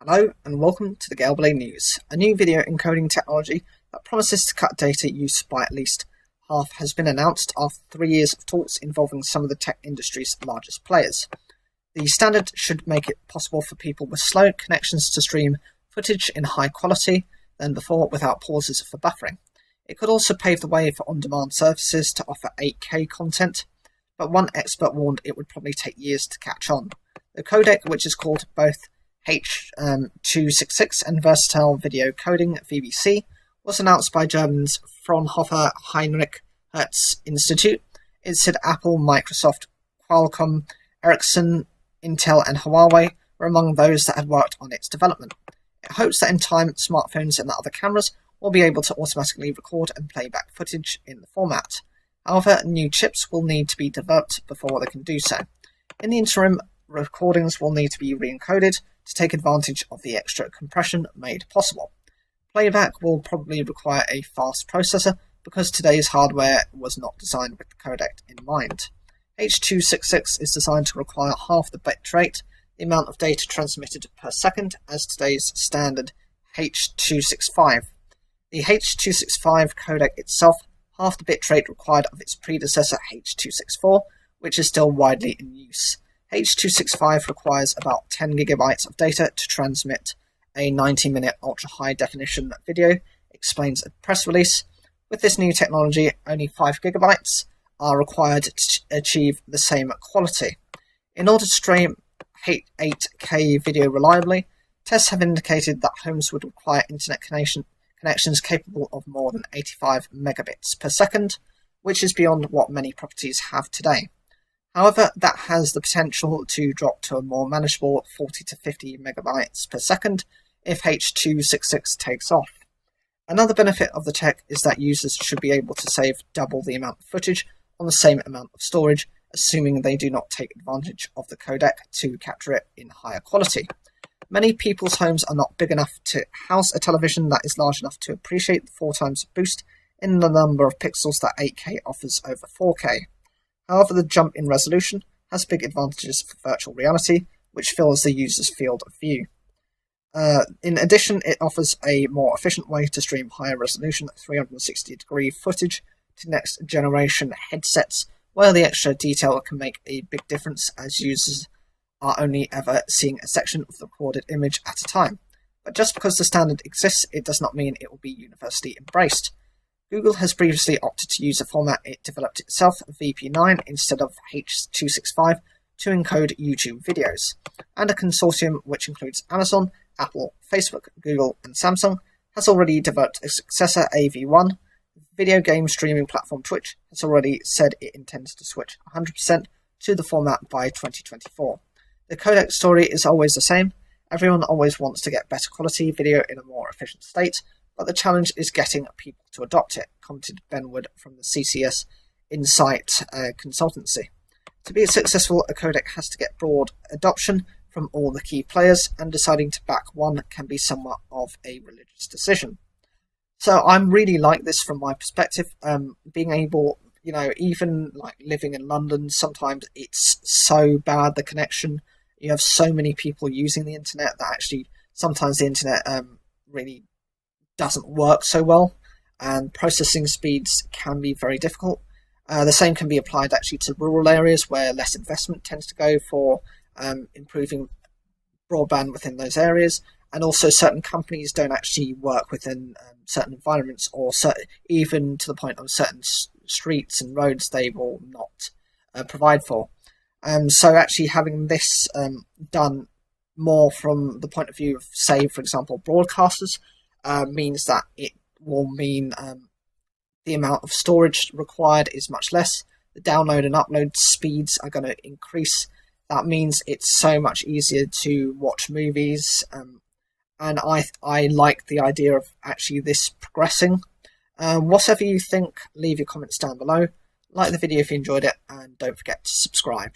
Hello and welcome to the Gailblade News. A new video encoding technology that promises to cut data use by at least half has been announced after 3 years of talks involving some of the tech industry's largest players. The standard should make it possible for people with slow connections to stream footage in high quality than before without pauses for buffering. It could also pave the way for on-demand services to offer 8K content, but one expert warned it would probably take years to catch on. The codec, which is called both H266 and Versatile Video Coding (VVC), was announced by Germany's Fraunhofer Heinrich Hertz Institute. It said Apple, Microsoft, Qualcomm, Ericsson, Intel and Huawei were among those that had worked on its development. It hopes that in time smartphones and other cameras will be able to automatically record and play back footage in the format. However, new chips will need to be developed before they can do so. In the interim, recordings will need to be re-encoded to take advantage of the extra compression made possible. Playback will probably require a fast processor because today's hardware was not designed with the codec in mind. H266 is designed to require half the bit rate, the amount of data transmitted per second, as today's standard H265. The H265 codec itself half the bit rate required of its predecessor H264, which is still widely in use. H265 requires about 10 gigabytes of data to transmit a 90-minute ultra-high-definition video, explains a press release. With this new technology, only 5 gigabytes are required to achieve the same quality. In order to stream 8K video reliably, tests have indicated that homes would require internet connections capable of more than 85 megabits per second, which is beyond what many properties have today. However, that has the potential to drop to a more manageable 40 to 50 megabytes per second if H266 takes off. Another benefit of the tech is that users should be able to save double the amount of footage on the same amount of storage, assuming they do not take advantage of the codec to capture it in higher quality. Many people's homes are not big enough to house a television that is large enough to appreciate the 4 times boost in the number of pixels that 8K offers over 4K. However, the jump in resolution has big advantages for virtual reality, which fills the user's field of view. In addition, it offers a more efficient way to stream higher resolution 360-degree footage to next generation headsets, where the extra detail can make a big difference as users are only ever seeing a section of the recorded image at a time. But just because the standard exists, it does not mean it will be universally embraced. Google has previously opted to use a format it developed itself, VP9, instead of H265 to encode YouTube videos, and a consortium which includes Amazon, Apple, Facebook, Google, and Samsung has already developed a successor, AV1. Video game streaming platform Twitch has already said it intends to switch 100% to the format by 2024. The codec story is always the same. Everyone always wants to get better quality video in a more efficient state, but the challenge is getting people to adopt it, commented Ben Wood from the CCS Insight consultancy. To be successful, a codec has to get broad adoption from all the key players, and deciding to back one can be somewhat of a religious decision. So I'm really like this from my perspective, being able, even like living in London, sometimes it's so bad, the connection. You have so many people using the internet that actually sometimes the internet really doesn't work so well, and processing speeds can be very difficult. The same can be applied actually to rural areas where less investment tends to go for improving broadband within those areas, and also certain companies don't actually work within certain environments, or even to the point of certain streets and roads they will not provide for. So actually having this done more from the point of view of, say, for example, broadcasters, means that it will mean the amount of storage required is much less. The download and upload speeds are going to increase. That means it's so much easier to watch movies, and I like the idea of actually this progressing. Whatever you think, leave your comments down below. Like the video if you enjoyed it, and don't forget to subscribe.